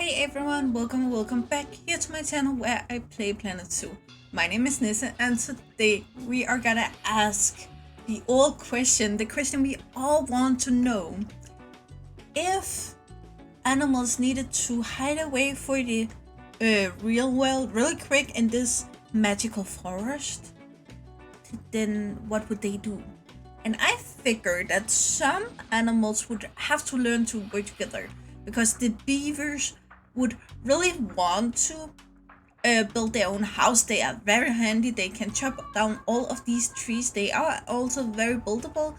Hey everyone, welcome back here to my channel where I play Planet Zoo. My name is Nissa and today we are gonna ask the old question, the question we all want to know. If animals needed to hide away for the real world really quick in this magical forest, then what would they do? And I figured that some animals would have to learn to work together because the beavers would really want to build their own house. They are very handy. They can chop down all of these trees. They are also very buildable.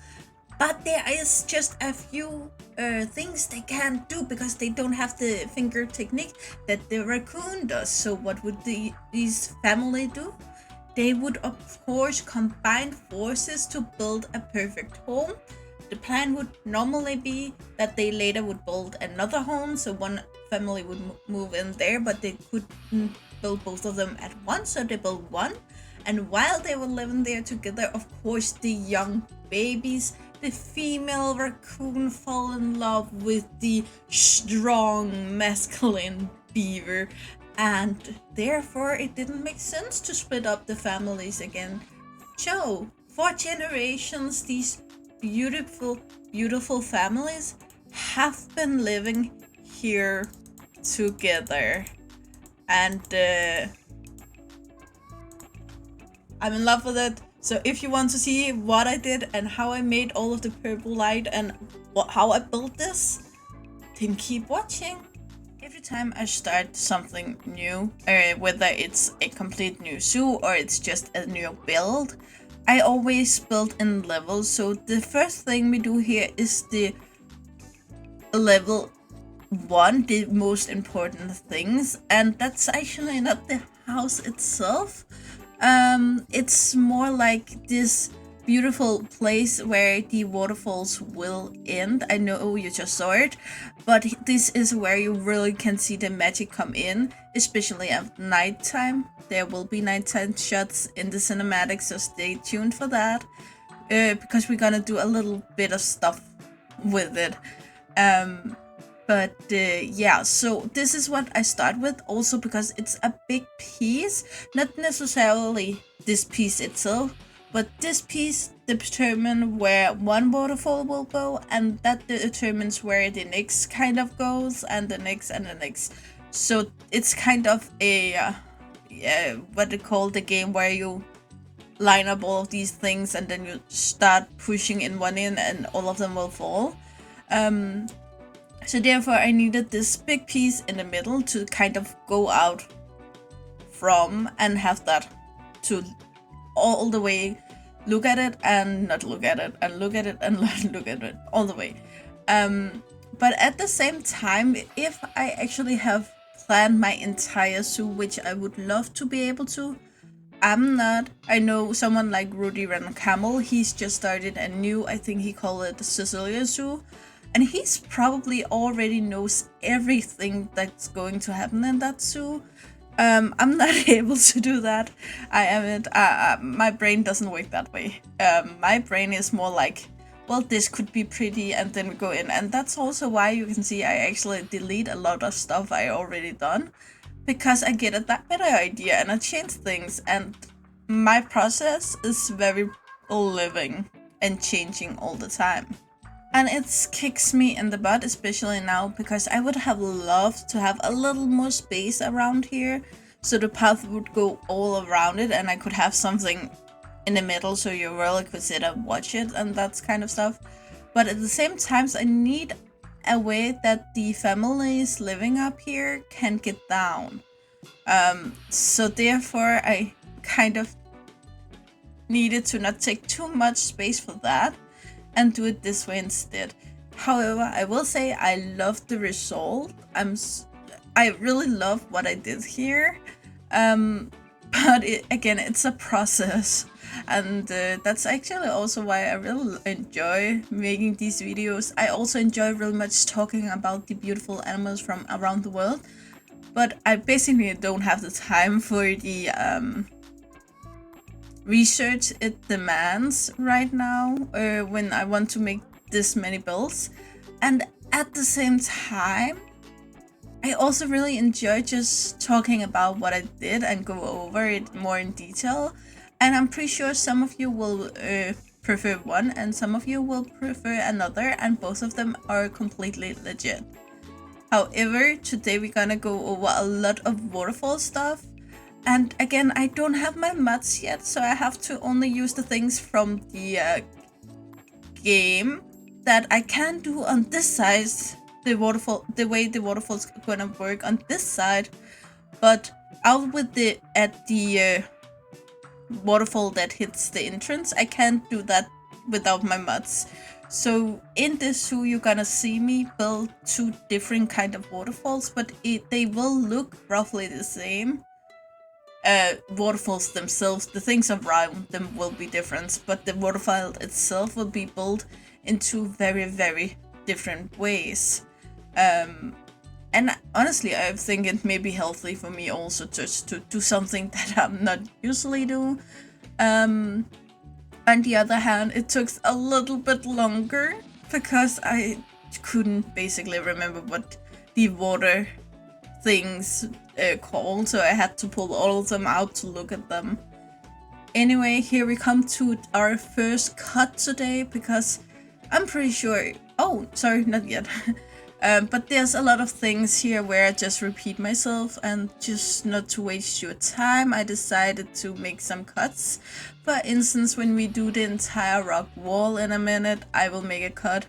But there is just a few things they can't do because they don't have the finger technique that the raccoon does. So what would these family do? They would of course combine forces to build a perfect home. The plan would normally be that they later would build another home, so one family would move in there, but they couldn't build both of them at once, so they built one. And while they were living there together, of course, the young babies, the female raccoon fall in love with the strong masculine beaver, and therefore it didn't make sense to split up the families again. So, for generations, these beautiful families have been living here together, and I'm in love with it. So if you want to see what I did and how I made all of the purple light and how I built this, then keep watching. Every time I start something new, whether it's a complete new zoo or it's just a new build, I always build in levels. So the first thing we do here is the level 1, the most important things, and that's actually not the house itself. It's more like this beautiful place where the waterfalls will end. I know you just saw it, but this is where you really can see the magic come in, especially at nighttime. There will be nighttime shots in the cinematic, so stay tuned for that, because we're gonna do a little bit of stuff with it. Yeah, so this is what I start with, also because it's a big piece, not necessarily this piece itself, but this piece determines where one waterfall will go, and that determines where the next kind of goes, and the next and the next. So it's kind of a what they call the game where you line up all of these things and then you start pushing in one in and all of them will fall. So therefore I needed this big piece in the middle to kind of go out from and have that to all the way look at it and not look at it and look at it and not look at it all the way. But at the same time, if I actually have planned my entire zoo, which I would love to be able to, I'm not. I know someone like Rudy Ran Camel, he's just started a new, I think he called it Sicilia Zoo, and he's probably already knows everything that's going to happen in that zoo. I'm not able to do that. I haven't. My brain doesn't work that way. My brain is more like, well, this could be pretty, and then we go in. And that's also why you can see I actually delete a lot of stuff I already done, because I get a better idea and I change things. And my process is very living and changing all the time. And it kicks me in the butt, especially now, because I would have loved to have a little more space around here, so the path would go all around it and I could have something in the middle so you really could sit and watch it and that kind of stuff. But at the same time, I need a way that the families living up here can get down. So therefore I kind of needed to not take too much space for that and do it this way instead. However, I will say I love the result. I really love what I did here, but again, it's a process, and that's actually also why I really enjoy making these videos. I also enjoy really much talking about the beautiful animals from around the world, but I basically don't have the time for the research it demands right now when I want to make this many builds. And at the same time, I also really enjoy just talking about what I did and go over it more in detail. And I'm pretty sure some of you will prefer one and some of you will prefer another, and both of them are completely legit. However, today we're gonna go over a lot of waterfall stuff. And again, I don't have my mods yet, so I have to only use the things from the game that I can do on this side. The waterfall, the way the waterfall's gonna work on this side, but out with the at the waterfall that hits the entrance, I can't do that without my mods. So in this zoo, you're gonna see me build two different kind of waterfalls, but they will look roughly the same. Waterfalls themselves, the things around them will be different, but the waterfall itself will be built in two very, very different ways. And honestly, I think it may be healthy for me also just to do something that I'm not usually do. On the other hand, it took a little bit longer because I couldn't basically remember what the water things called, so I had to pull all of them out to look at them. Anyway, here we come to our first cut today, because I'm pretty sure... Oh, sorry, not yet. But there's a lot of things here where I just repeat myself, and just not to waste your time, I decided to make some cuts. For instance, when we do the entire rock wall in a minute, I will make a cut.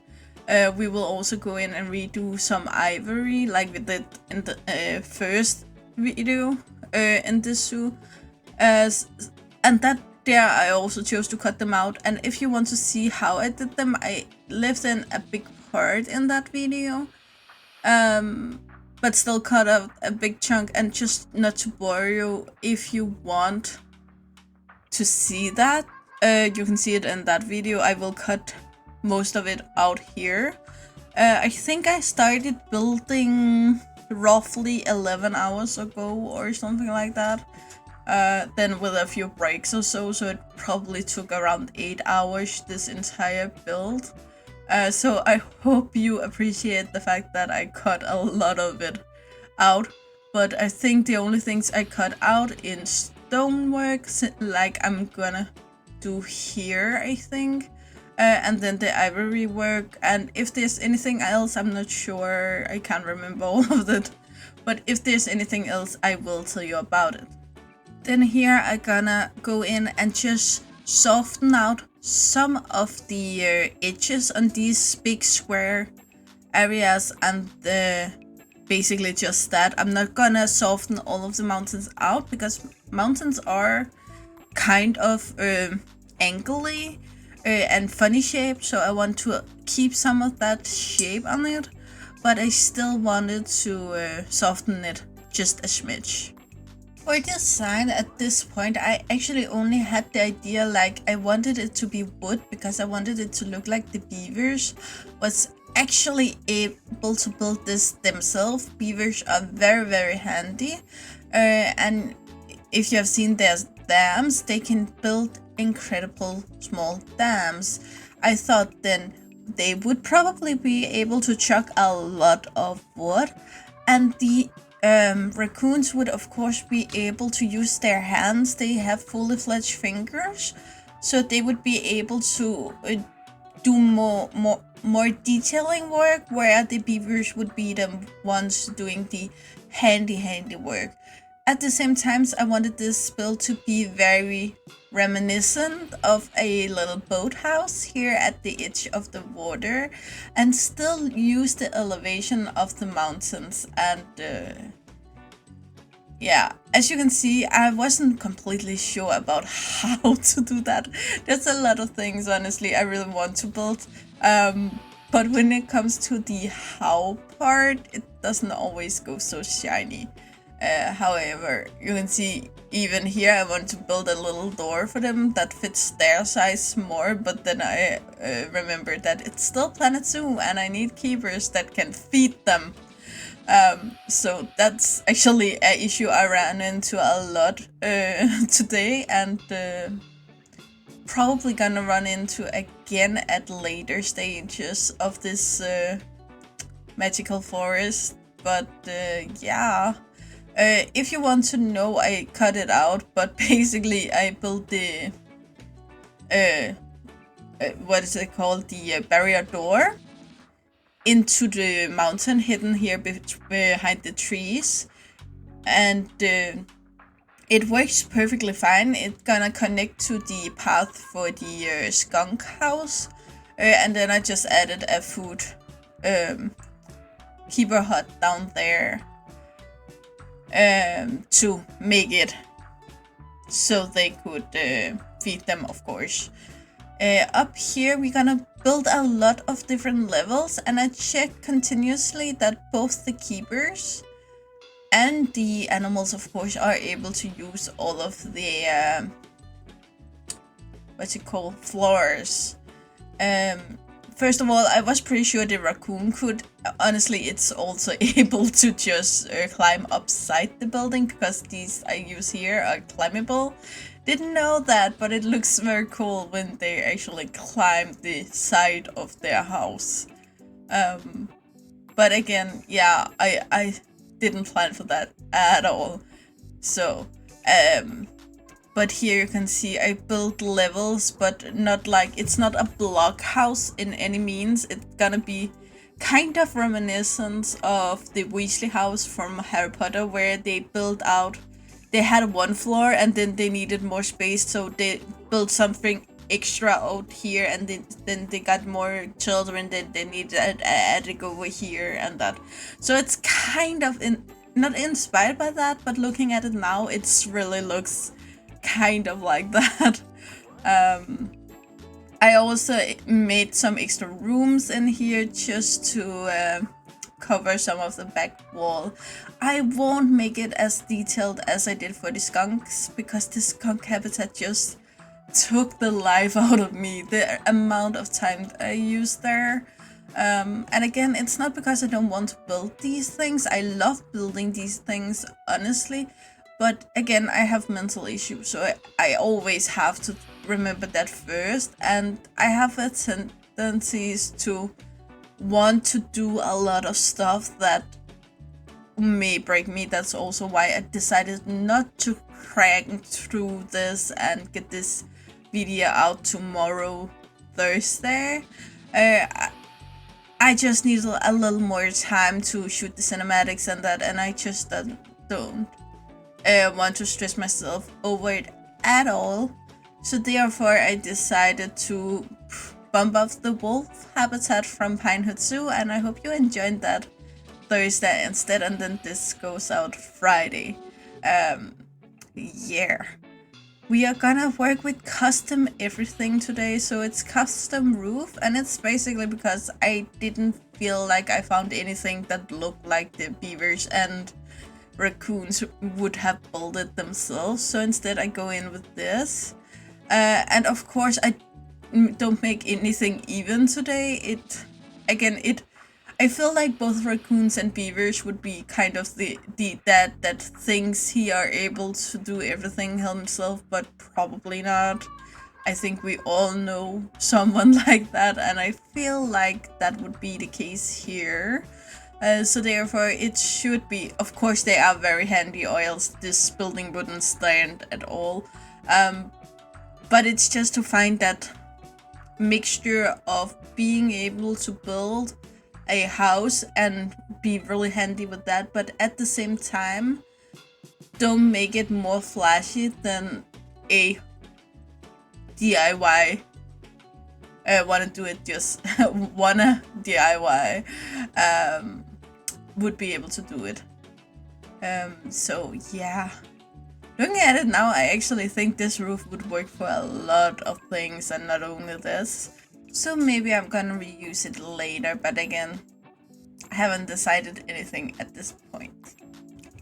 We will also go in and redo some ivory like we did in the first video in this zoo. And that there I also chose to cut them out. And if you want to see how I did them, I left in a big part in that video. But still cut out a big chunk, and just not to bore you, if you want to see that, you can see it in that video. I will cut most of it out here. I think I started building roughly 11 hours ago or something like that. Then with a few breaks or so it probably took around 8 hours this entire build. So I hope you appreciate the fact that I cut a lot of it out. But I think the only things I cut out in stonework, like I'm gonna do here, I think. And then the ivory work, and if there's anything else, I'm not sure, I can't remember all of it. But if there's anything else, I will tell you about it. Then here I'm gonna go in and just soften out some of the edges on these big square areas, and basically just that. I'm not gonna soften all of the mountains out, because mountains are kind of angly and funny shape, so I want to keep some of that shape on it, but I still wanted to soften it just a smidge. For design at this point, I actually only had the idea, like I wanted it to be wood because I wanted it to look like the beavers was actually able to build this themselves. Beavers are very, very handy, and if you have seen their dams, they can build incredible small dams. I thought then they would probably be able to chuck a lot of wood, and the raccoons would of course be able to use their hands. They have fully fledged fingers, so they would be able to do more detailing work, where the beavers would be the ones doing the handy work. At the same time, I wanted this build to be very reminiscent of a little boathouse here at the edge of the water, and still use the elevation of the mountains. And yeah, as you can see, I wasn't completely sure about how to do that. There's a lot of things, honestly, I really want to build. But when it comes to the how part, it doesn't always go so shiny. However, you can see even here I want to build a little door for them that fits their size more, but then I remembered that it's still Planet Zoo and I need keepers that can feed them. So that's actually an issue I ran into a lot today, and probably gonna run into again at later stages of this magical forest. but yeah. If you want to know, I cut it out, but basically I built the what is it called, the barrier door into the mountain hidden here behind the trees, and it works perfectly fine. It's gonna connect to the path for the skunk house, and then I just added a food keeper hut down there to make it so they could feed them, of course. Up here we're gonna build a lot of different levels, and I check continuously that both the keepers and the animals, of course, are able to use all of the what's it called, floors. First of all, I was pretty sure the raccoon could. Honestly, it's also able to just climb upside the building, because these I use here are climbable. Didn't know that, but it looks very cool when they actually climb the side of their house. But again, yeah, I didn't plan for that at all. So, but here you can see I built levels, but not like, it's not a block house in any means. It's gonna be kind of reminiscent of the Weasley house from Harry Potter, where they built out, they had one floor and then they needed more space, so they built something extra out here, and then they got more children, then they needed an attic over here and that. So it's kind of not inspired by that, but looking at it now, it really looks kind of like that. I also made some extra rooms in here just to cover some of the back wall. I won't make it as detailed as I did for the skunks, because the skunk habitat just took the life out of me, the amount of time I used there. And again, it's not because I don't want to build these things. I love building these things, honestly. But again, I have mental issues, so I always have to remember that first. And I have a tendencies to want to do a lot of stuff that may break me. That's also why I decided not to crank through this and get this video out tomorrow, Thursday. I just need a little more time to shoot the cinematics and that, and I just don't want to stress myself over it at all. So therefore I decided to bump up the wolf habitat from Pinewood Zoo, and I hope you enjoyed that Thursday instead, and then this goes out Friday. Yeah. We are gonna work with custom everything today, so it's custom roof, and it's basically because I didn't feel like I found anything that looked like the beavers and raccoons would have built it themselves, so instead I go in with this. And of course I don't make anything even today. I feel like both raccoons and beavers would be kind of that thinks he are able to do everything himself, but probably not. I think we all know someone like that, and I feel like that would be the case here. So therefore it should be, of course they are very handy oils, this building wouldn't stand at all. But it's just to find that mixture of being able to build a house and be really handy with that, but at the same time don't make it more flashy than a DIY. Wanna do it just wanna DIY would be able to do it. So yeah, looking at it now, I actually think this roof would work for a lot of things and not only this. So maybe I'm gonna reuse it later, but again, I haven't decided anything at this point.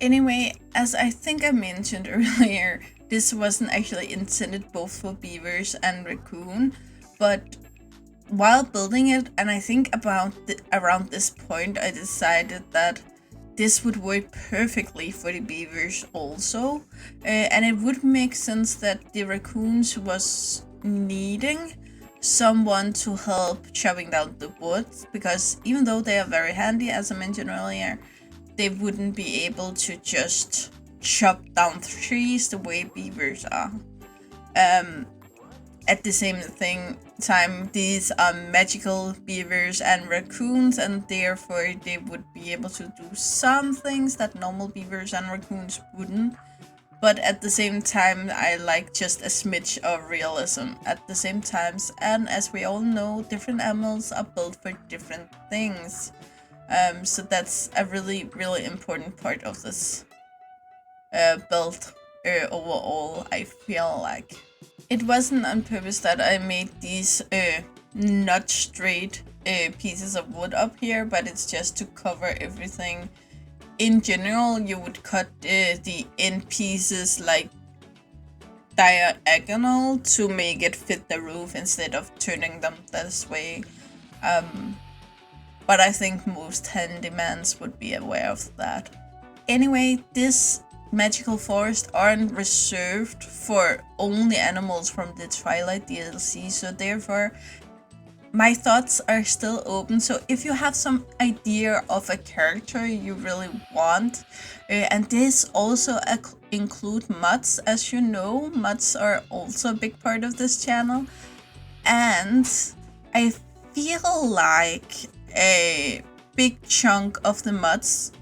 Anyway, as I think I mentioned earlier, this wasn't actually intended both for beavers and raccoon, but while building it, and I think around this point, I decided that this would work perfectly for the beavers also, and it would make sense that the raccoons was needing someone to help chopping down the wood, because even though they are very handy, as I mentioned earlier, they wouldn't be able to just chop down trees the way beavers are. At the same time, these are magical beavers and raccoons, and therefore they would be able to do some things that normal beavers and raccoons wouldn't. But at the same time, I like just a smidge of realism at the same times. And as we all know, different animals are built for different things. So that's a really, really important part of this build overall, I feel like. It wasn't on purpose that I made these not straight pieces of wood up here, but it's just to cover everything. In general, you would cut the end pieces like diagonal to make it fit the roof instead of turning them this way. But I think most handymans would be aware of that. Anyway, this magical forest aren't reserved for only animals from the Twilight DLC, so therefore my thoughts are still open. So if you have some idea of a character you really want, and this also include mods, as you know, mods are also a big part of this channel, and I feel like a big chunk of the mods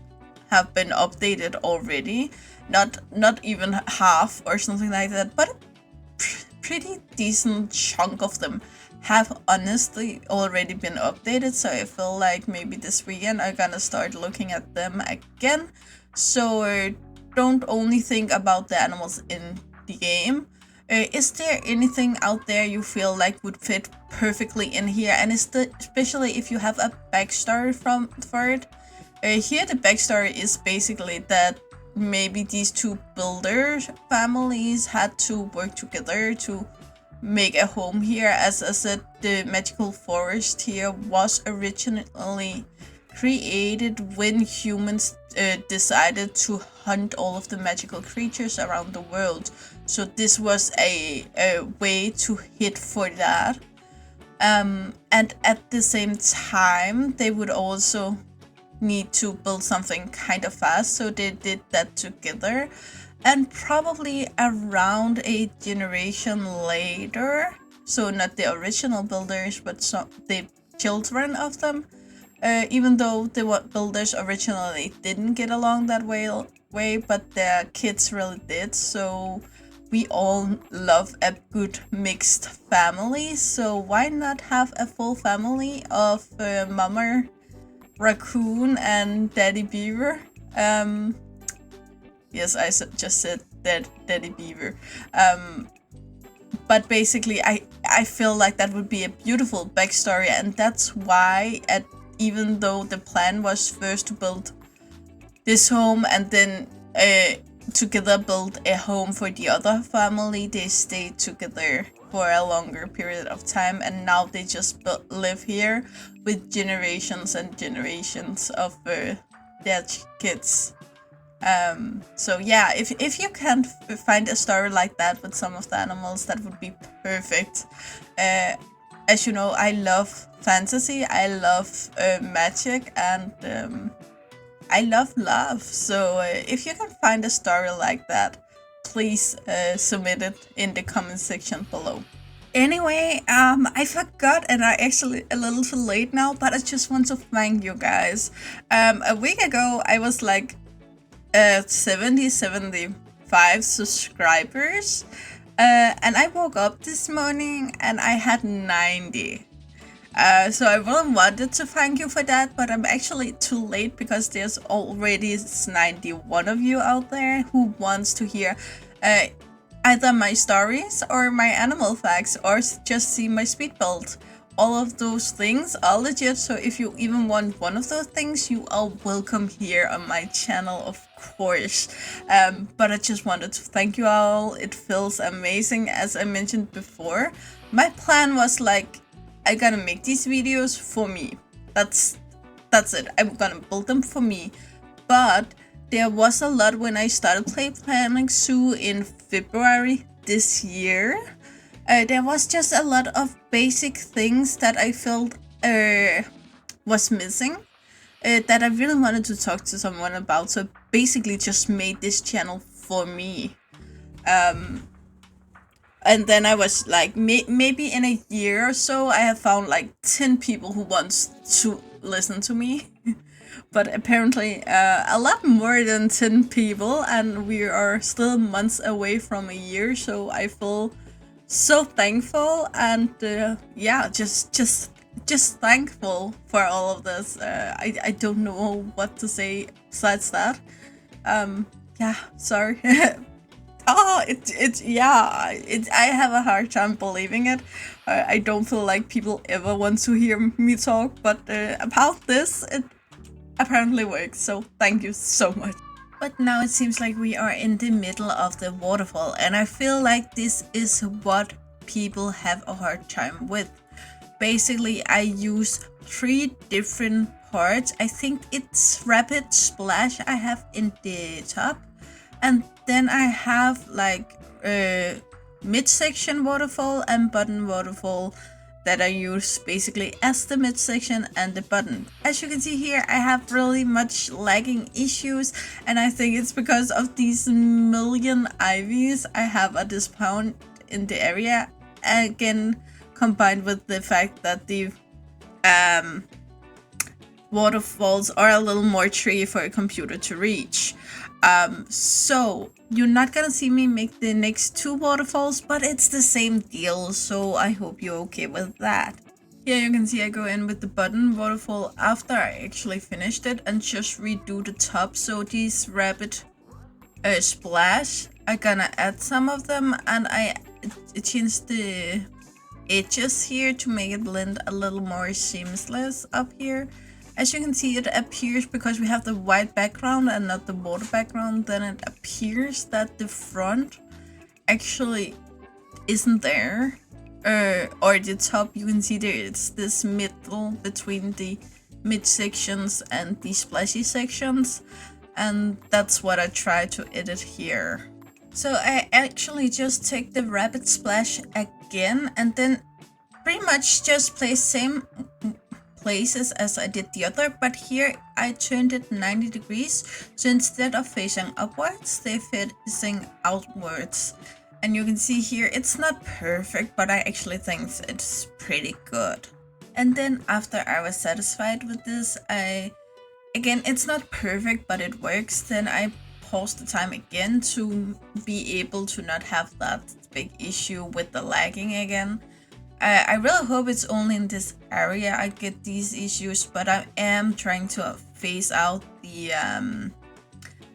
have been updated already. Not even half or something like that, but a pretty decent chunk of them have honestly already been updated. So I feel like maybe this weekend I'm gonna start looking at them again. So don't only think about the animals in the game. Is there anything out there you feel like would fit perfectly in here? And especially if you have a backstory for it. Here the backstory is basically that maybe these two builder families had to work together to make a home here. As I said, the magical forest here was originally created when humans decided to hunt all of the magical creatures around the world. So this was a way to hit for that. And at the same time, they would also need to build something kind of fast, so they did that together. And probably around a generation later, so not the original builders, but the children of them, even though the builders originally didn't get along that way, but their kids really did. So we all love a good mixed family, so why not have a full family of Mama Raccoon and Daddy Beaver? Yes, I just said Daddy Beaver. But basically, I feel like that would be a beautiful backstory, and that's why, even though the plan was first to build this home and then together build a home for the other family, they stayed together for a longer period of time, and now they just live here with generations and generations of their kids. So yeah, if you can find a story like that with some of the animals, that would be perfect. As you know, I love fantasy, I love magic, and I love love. So if you can find a story like that, please submit it in the comment section below. Anyway, I forgot, and I actually a little too late now, but I just want to thank you guys. A week ago, I was like 75 subscribers, and I woke up this morning and I had 90. So I really wanted to thank you for that, but I'm actually too late because there's already 91 of you out there who wants to hear either my stories or my animal facts or just see my speed build. All of those things are legit, so if you even want one of those things, you are welcome here on my channel, of course. But I just wanted to thank you all. It feels amazing. As I mentioned before, my plan was like, I'm gonna make these videos for me. That's it. I'm gonna build them for me. But there was a lot when I started planning Zoo in February this year. There was just a lot of basic things that I felt was missing. that I really wanted to talk to someone about. So basically just made this channel for me. And then I was like, maybe in a year or so, I have found like 10 people who wants to listen to me. But apparently a lot more than 10 people, and we are still months away from a year, so I feel so thankful, and yeah, just thankful for all of this. I don't know what to say besides that. Yeah, sorry. Oh, I have a hard time believing it. I don't feel like people ever want to hear me talk, but about this, it apparently works, so thank you so much. But now it seems like we are in the middle of the waterfall, and I feel like this is what people have a hard time with. Basically, I use 3 different parts. I think it's rapid splash I have in the top, and then I have like midsection waterfall and bottom waterfall that I use basically as the midsection and the button. As you can see here, I have really much lagging issues, and I think it's because of these million ivies I have at this point in the area, again combined with the fact that the waterfalls are a little more tricky for a computer to reach. So you're not gonna see me make the next 2 waterfalls, but it's the same deal, so I hope you're okay with that. Here you can see I go in with the button waterfall after I actually finished it and just redo the top. So these rapid splash, I'm gonna add some of them, and I changed the edges here to make it blend a little more seamless up here. As you can see, it appears, because we have the white background and not the water background, then it appears that the front actually isn't there. Or the top, you can see there it's this middle between the mid sections and the splashy sections, and that's what I try to edit here. So I actually just take the rapid splash again, and then pretty much just place same places as I did the other, but here I turned it 90 degrees, so instead of facing upwards, they're facing outwards. And you can see here, it's not perfect, but I actually think it's pretty good. And then after I was satisfied with this, again, it's not perfect, but it works, then I paused the time again to be able to not have that big issue with the lagging again. I really hope it's only in this area I get these issues, but I am trying to phase out the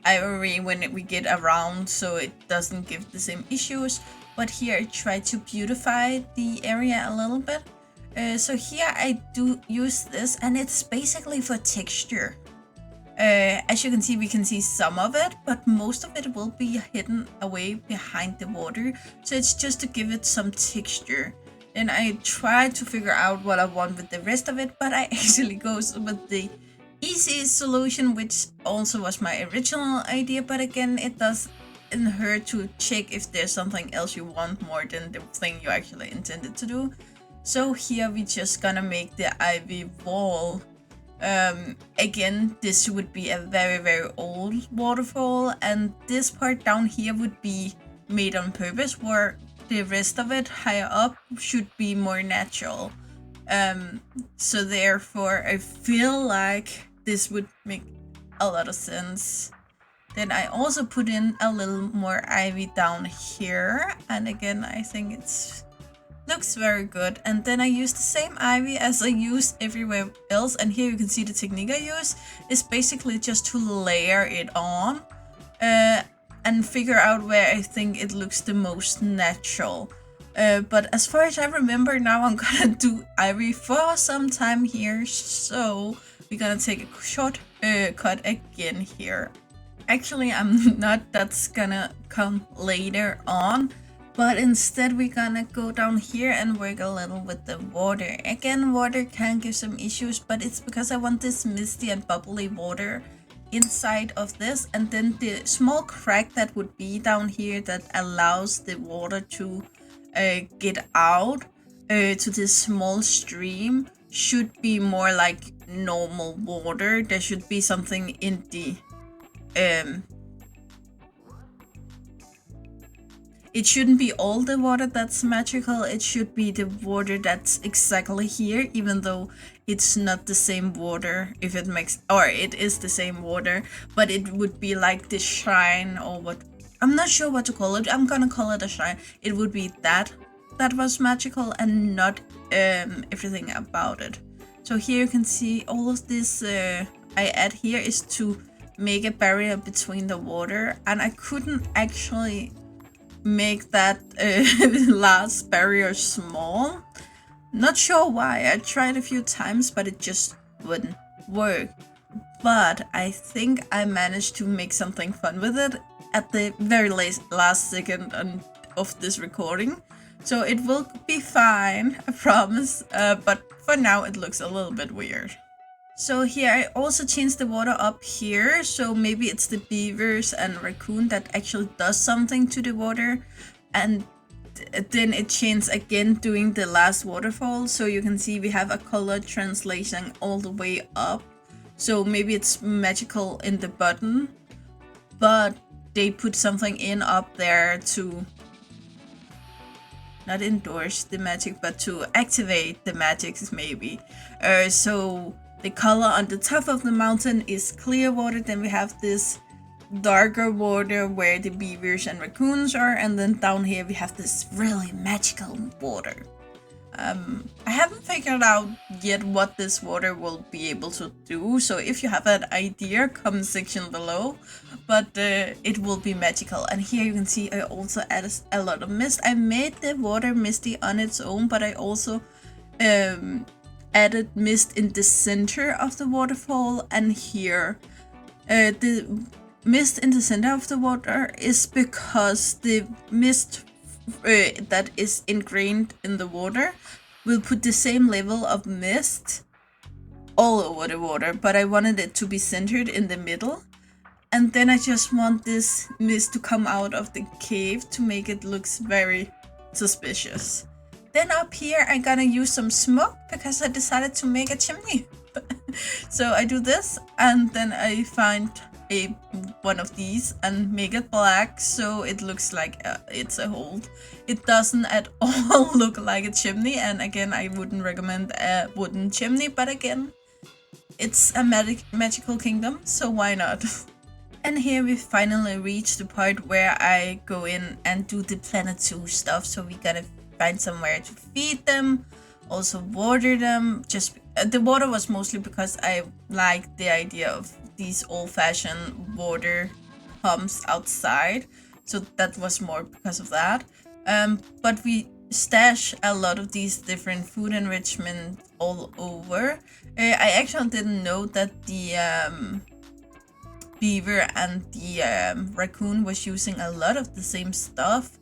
ivory when we get around, so it doesn't give the same issues. But here I try to beautify the area a little bit. So here I do use this, and it's basically for texture. As you can see, we can see some of it, but most of it will be hidden away behind the water. So it's just to give it some texture. And I tried to figure out what I want with the rest of it, but I actually goes with the easy solution, which also was my original idea. But again, it doesn't hurt to check if there's something else you want more than the thing you actually intended to do. So here we just gonna make the ivy wall. Again, this would be a very old waterfall, and this part down here would be made on purpose, where the rest of it higher up should be more natural. So therefore I feel like this would make a lot of sense. Then I also put in a little more ivy down here, and again I think it's looks very good. And then I use the same ivy as I use everywhere else, and here you can see the technique I use is basically just to layer it on and figure out where I think it looks the most natural. But as far as I remember now, I'm gonna do ivy for some time here, so we're gonna take a short cut again here. Actually, I'm not, that's gonna come later on, but instead we're gonna go down here and work a little with the water. Again, water can give some issues, but it's because I want this misty and bubbly water inside of this, and then the small crack that would be down here that allows the water to get out to this small stream should be more like normal water. There should be something in the it shouldn't be all the water that's magical. It should be the water that's exactly here, even though it's not the same water, if it makes, or it is the same water, but it would be like the shine, or what, I'm not sure what to call it. I'm gonna call it a shine. It would be that was magical, and not everything about it. So here you can see all of this I add here is to make a barrier between the water, and I couldn't actually make that last barrier small. Not sure why. I tried a few times, but it just wouldn't work. But I think I managed to make something fun with it at the very last second of this recording. So it will be fine, I promise. But for now it looks a little bit weird. So here I also changed the water up here, so maybe it's the beavers and raccoon that actually does something to the water, and then it changed again doing the last waterfall. So you can see we have a color translation all the way up, so maybe it's magical in the button, but they put something in up there to not endorse the magic, but to activate the magics maybe. So the color on the top of the mountain is clear water. Then we have this darker water where the beavers and raccoons are. And then down here we have this really magical water. I haven't figured out yet what this water will be able to do. So if you have an idea, comment section below. But it will be magical. And here you can see I also added a lot of mist. I made the water misty on its own, but I also added mist in the center of the waterfall, and here the mist in the center of the water is because the mist that is ingrained in the water will put the same level of mist all over the water, but I wanted it to be centered in the middle. And then I just want this mist to come out of the cave to make it look very suspicious. Then up here I'm gonna use some smoke because I decided to make a chimney. So I do this, and then I find one of these and make it black so it looks like it's a hole. It doesn't at all look like a chimney, and again I wouldn't recommend a wooden chimney, but again it's a magical kingdom, so why not? And here we finally reach the part where I go in and do the Planet 2 stuff. So we gotta find somewhere to feed them, also water them. Just the water was mostly because I liked the idea of these old-fashioned water pumps outside, so that was more because of that. But we stash a lot of these different food enrichment all over. I actually didn't know that the beaver and the raccoon was using a lot of the same stuff.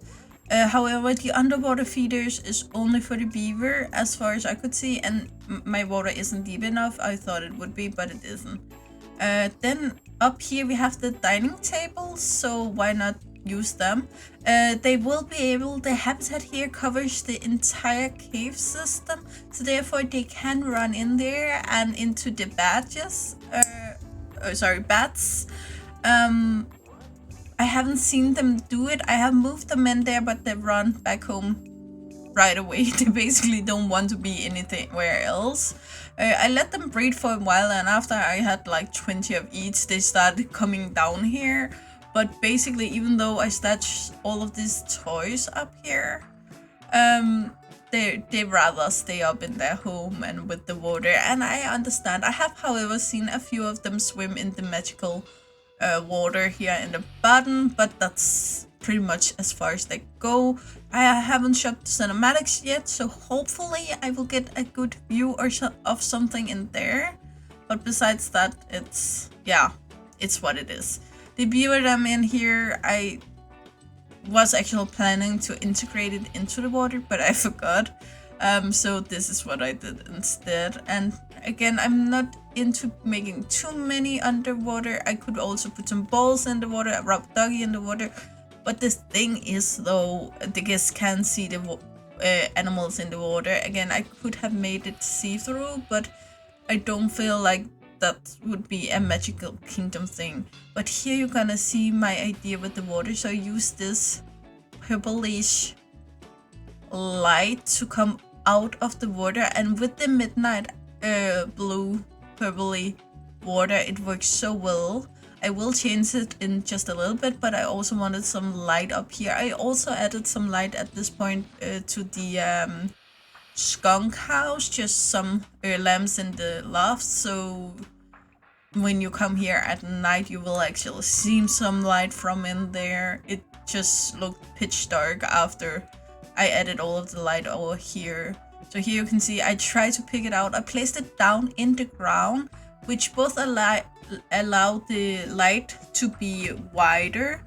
However, the underwater feeders is only for the beaver as far as I could see, and my water isn't deep enough. I thought it would be, but it isn't. Then up here we have the dining tables, so why not use them? They will be able, the habitat here covers the entire cave system, so therefore they can run in there and into the bats. I haven't seen them do it. I have moved them in there, but they run back home right away. They basically don't want to be anywhere else. I let them breed for a while, and after I had like 20 of each, they started coming down here. But basically, even though I stashed all of these toys up here, they rather stay up in their home and with the water, and I understand. I have, however, seen a few of them swim in the magical water here in the bottom, but that's pretty much as far as they go. I haven't shot the cinematics yet, so hopefully I will get a good view of something in there. But besides that, it's what it is. The beaver dam in here, I was actually planning to integrate it into the water, but I forgot. So this is what I did instead. And again, I'm not into making too many underwater. I could also put some balls in the water, a rock doggy in the water. But the thing is, though, the guests can see the animals in the water. Again, I could have made it see-through, but I don't feel like that would be a magical kingdom thing. But here you're gonna see my idea with the water. So I use this purplish light to come out of the water, and with the midnight blue purpley water, it works so well. I will change it in just a little bit, but I also wanted some light up here. I also added some light at this point to the skunk house, just some lamps in the loft, so when you come here at night you will actually see some light from in there. It just looked pitch dark after I added all of the light over here. So here you can see I tried to pick it out. I placed it down in the ground, which both allow the light to be wider.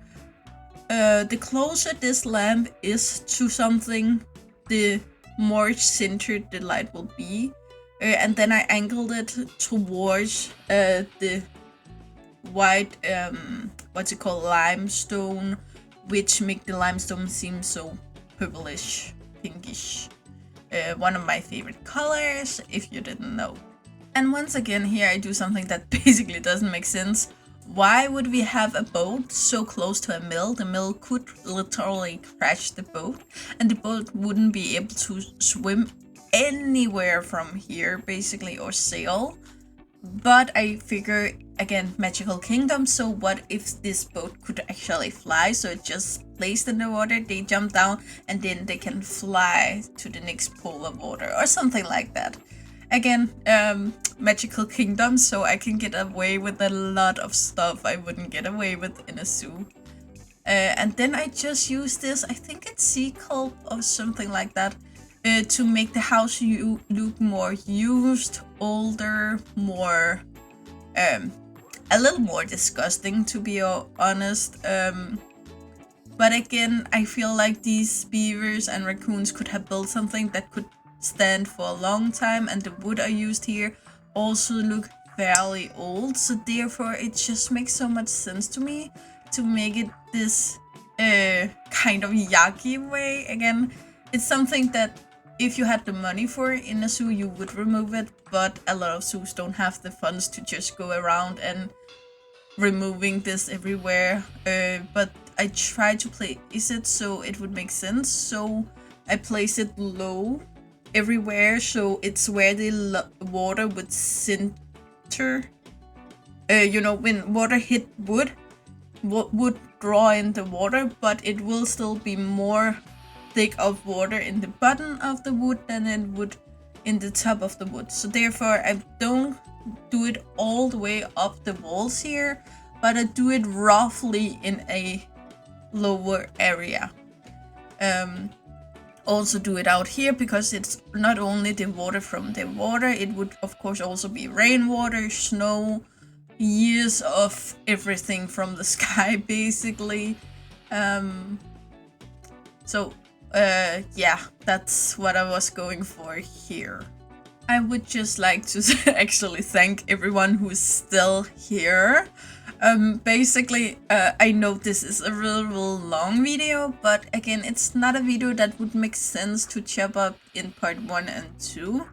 The closer this lamp is to something, the more centered the light will be. And then I angled it towards the white, what's it called, limestone, which make the limestone seem so purplish, pinkish. One of my favorite colors, if you didn't know. And once again, here I do something that basically doesn't make sense. Why would we have a boat so close to a mill? The mill could literally crash the boat, and the boat wouldn't be able to swim anywhere from here, basically, or sail. But I figure, again, magical kingdom, so what if this boat could actually fly? So it just placed in the water, they jump down, and then they can fly to the next pool of water, or something like that. Again, magical kingdom, so I can get away with a lot of stuff I wouldn't get away with in a zoo. And then I just use this, I think it's sea kelp or something like that, to make the house look more used, older, more, a little more disgusting, to be honest. But again, I feel like these beavers and raccoons could have built something that could stand for a long time, and the wood I used here also look fairly old, so therefore it just makes so much sense to me to make it this kind of yucky way. Again, it's something that if you had the money for it in a zoo, you would remove it, but a lot of zoos don't have the funds to just go around and removing this everywhere. But I tried to place it so it would make sense, so I place it low everywhere, so it's where the water would center. You know, when water hit wood, would draw in the water, but it will still be more thick of water in the bottom of the wood than it would in the top of the wood. So therefore I don't do it all the way up the walls here, but I do it roughly in a lower area. Also do it out here because it's not only the water from the water, it would of course also be rainwater, snow, years of everything from the sky basically. Yeah, that's what I was going for here. I would just like to actually thank everyone who's still here. Basically, I know this is a real long video, but again, it's not a video that would make sense to chop up in part 1 and 2.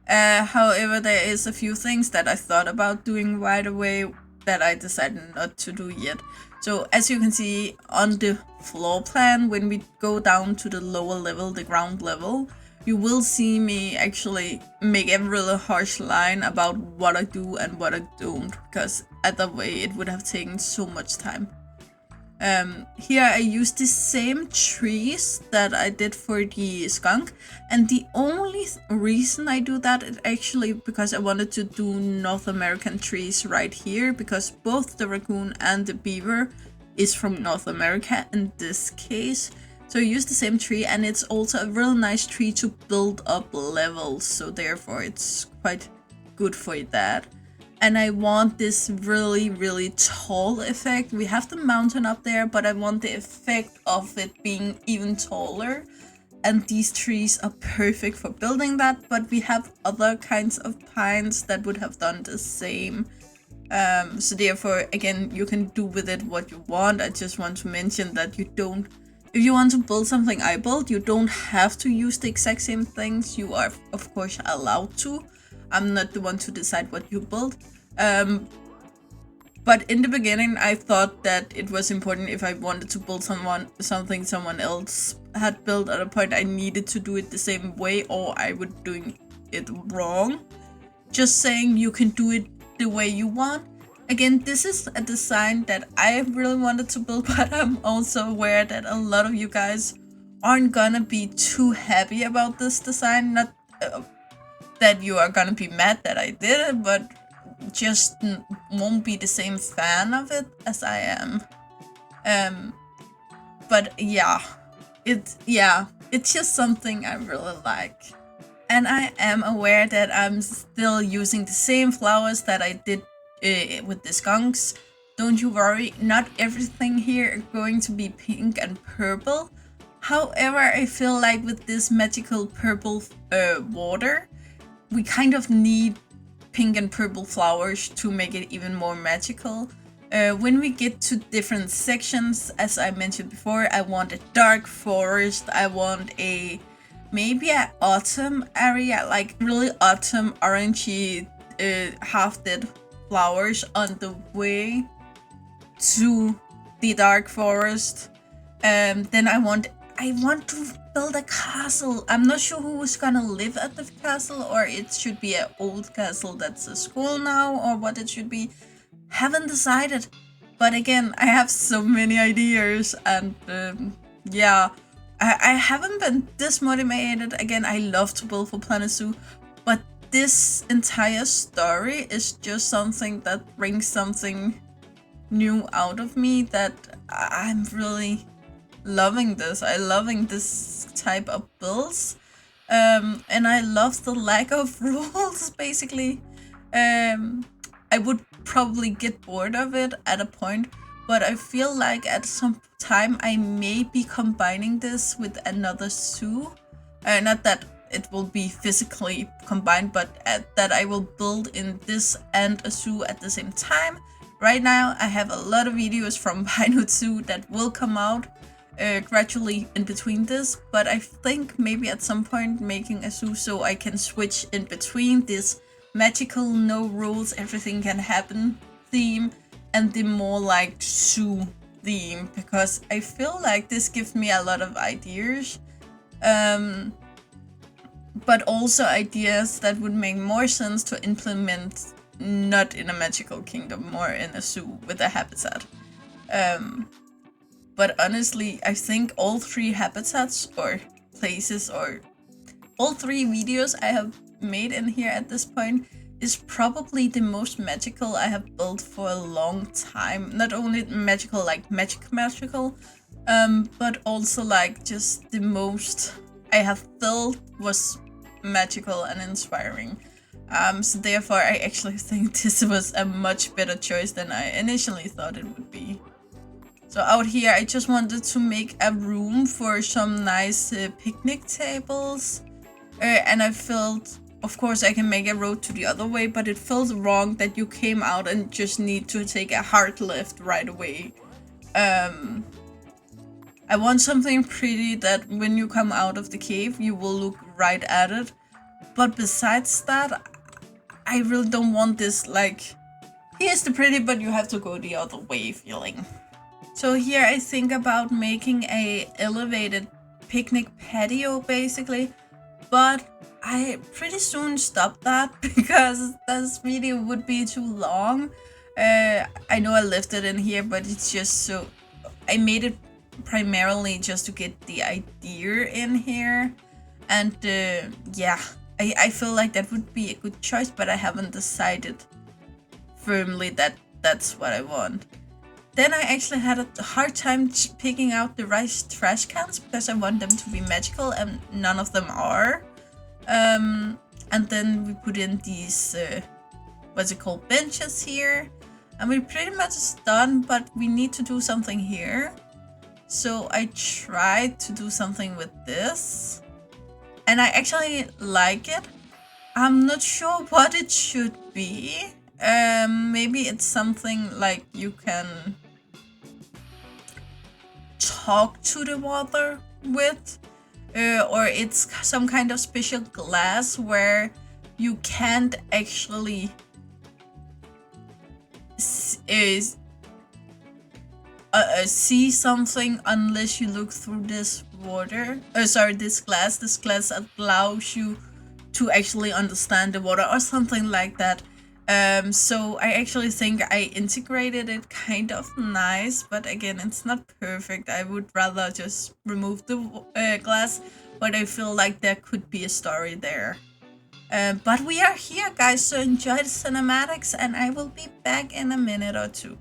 However, there is a few things that I thought about doing right away that I decided not to do yet. So as you can see on the floor plan, when we go down to the lower level, the ground level, you will see me actually make a really harsh line about what I do and what I don't, because other way it would have taken so much time. Here I used the same trees that I did for the skunk, and the only reason I do that is actually because I wanted to do North American trees right here, because both the raccoon and the beaver is from North America in this case. So I use the same tree, and it's also a real nice tree to build up levels, so therefore it's quite good for that. And I want this really tall effect. We have the mountain up there, but I want the effect of it being even taller. And these trees are perfect for building that, but we have other kinds of pines that would have done the same. So therefore, again, you can do with it what you want. I just want to mention that you don't, if you want to build something I built, you don't have to use the exact same things. You are, of course, allowed to. I'm not the one to decide what you build. But in the beginning, I thought that it was important if I wanted to build something someone else had built at a point, I needed to do it the same way or I would doing it wrong. Just saying you can do it the way you want. Again, this is a design that I really wanted to build, but I'm also aware that a lot of you guys aren't gonna be too happy about this design. Not that you are gonna be mad that I did it, but just won't be the same fan of it as I am. But yeah, it's just something I really like. And I am aware that I'm still using the same flowers that I did with the skunks. Don't you worry, not everything here is going to be pink and purple. However, I feel like with this magical purple water, we kind of need pink and purple flowers to make it even more magical. When we get to different sections, as I mentioned before, I want a dark forest, I want maybe an autumn area, like really autumn orangey half-dead flowers on the way to the dark forest. Then I want to build a castle. I'm not sure who's gonna live at the castle, or it should be an old castle that's a school now, or what it should be. Haven't decided. But again, I have so many ideas, and yeah, I haven't been this motivated. Again, I love to build for Planet Zoo, but this entire story is just something that brings something new out of me, that I'm really loving this. I'm loving this type of builds, and I love the lack of rules. Basically, I would probably get bored of it at a point, but I feel like at some time I may be combining this with another zoo. Not that it will be physically combined, but that I will build in this and a zoo at the same time. Right now, I have a lot of videos from Pinewood Zoo that will come out gradually in between this, but I think maybe at some point making a zoo so I can switch in between this magical, no rules, everything can happen theme and the more like zoo theme, because I feel like this gives me a lot of ideas, but also ideas that would make more sense to implement not in a magical kingdom, more in a zoo with a habitat. But honestly, I think all three habitats or places, or all three videos I have made in here at this point, is probably the most magical I have built for a long time. Not only magical, like magical, but also like just the most I have built was magical and inspiring. So therefore I actually think this was a much better choice than I initially thought it would be. So out here I just wanted to make a room for some nice picnic tables, and I felt, of course I can make a road to the other way, but it felt wrong that you came out and just need to take a hard left right away. I want something pretty that when you come out of the cave you will look right at it, but besides that I really don't want this like, here's the pretty but you have to go the other way feeling. So here I think about making a elevated picnic patio basically, but I pretty soon stopped that because this video would be too long. I know I left it in here, but it's just so, I made it primarily just to get the idea in here, and yeah, I feel like that would be a good choice, but I haven't decided firmly that that's what I want. Then I actually had a hard time picking out the right trash cans because I want them to be magical and none of them are. And then we put in these, what's it called, benches here. And we're pretty much done, but we need to do something here. So I tried to do something with this. And I actually like it. I'm not sure what it should be. Maybe it's something like you can talk to the water with, or it's some kind of special glass where you can't actually see something unless you look through this water. This glass. This glass allows you to actually understand the water or something like that. So I actually think I integrated it kind of nice, but again, it's not perfect. I would rather just remove the glass, but I feel like there could be a story there. But we are here, guys, so enjoy the cinematics, and I will be back in a minute or two.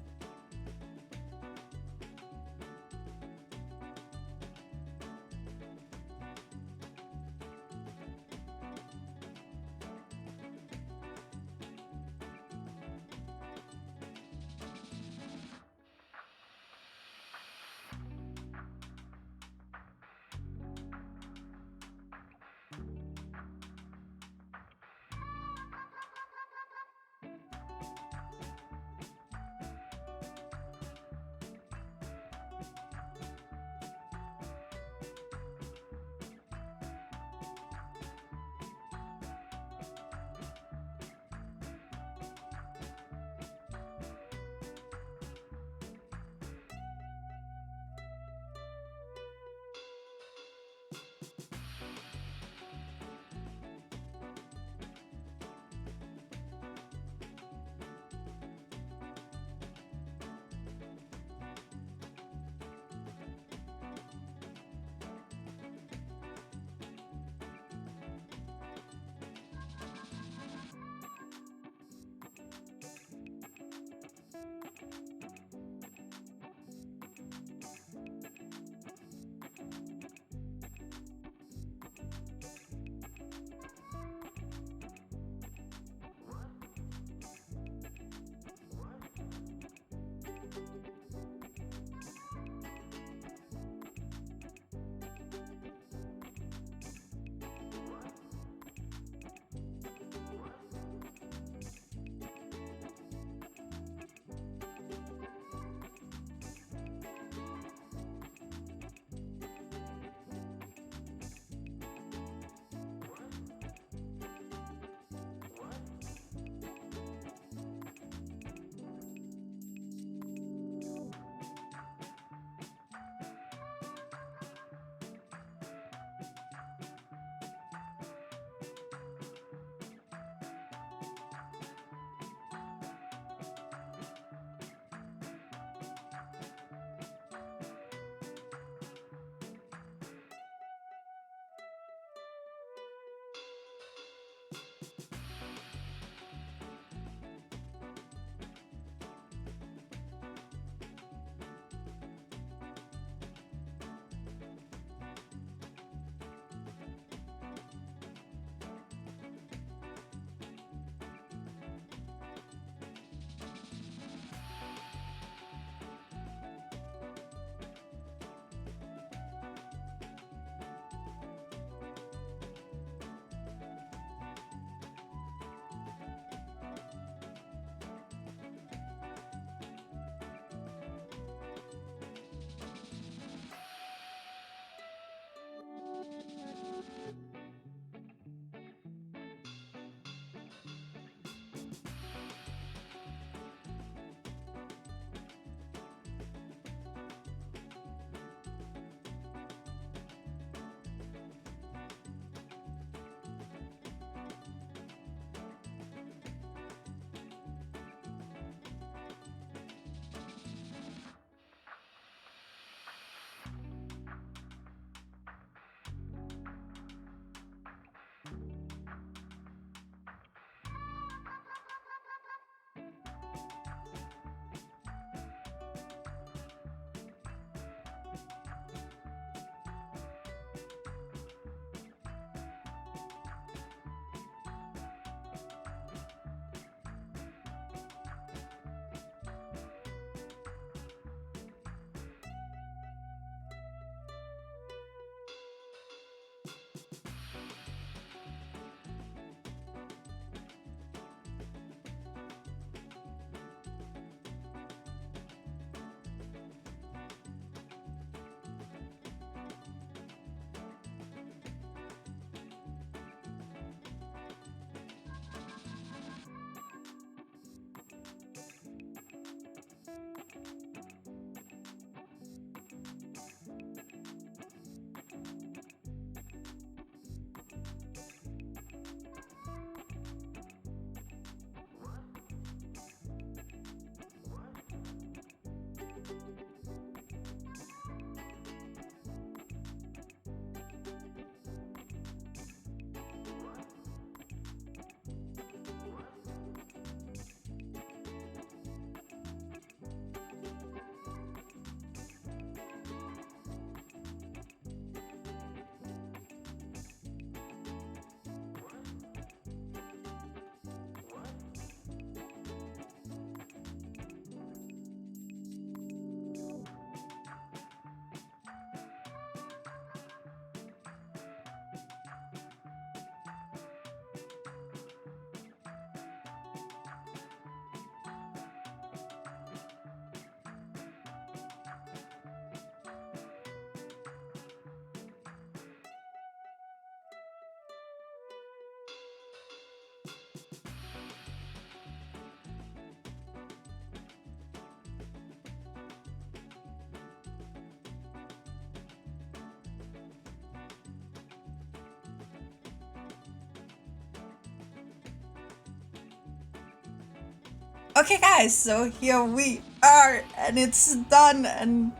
Okay guys, so here we are and it's done, and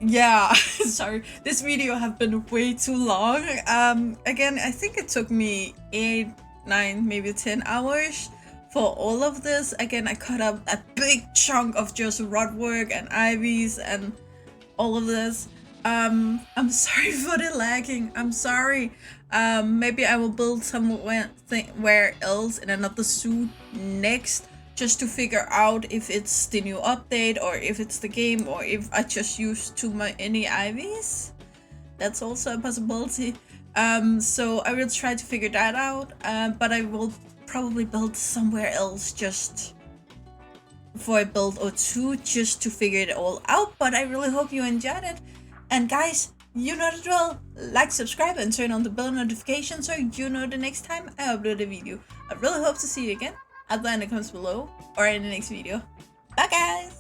yeah, sorry, this video have been way too long. Again, I think it took me 8, 9, maybe 10 hours for all of this. Again, I cut up a big chunk of just rod work and ivies and all of this. I'm sorry for the lagging. I'm sorry. Maybe I will build somewhere else in another suit next, just to figure out if it's the new update or if it's the game or if I just used too many IVs. That's also a possibility. So I will try to figure that out. But I will probably build somewhere else just for a build or two, just to figure it all out. But I really hope you enjoyed it. And guys, you know the drill. Like, subscribe, and turn on the bell notification so you know the next time I upload a video. I really hope to see you again either in the comments below or in the next video. Bye guys!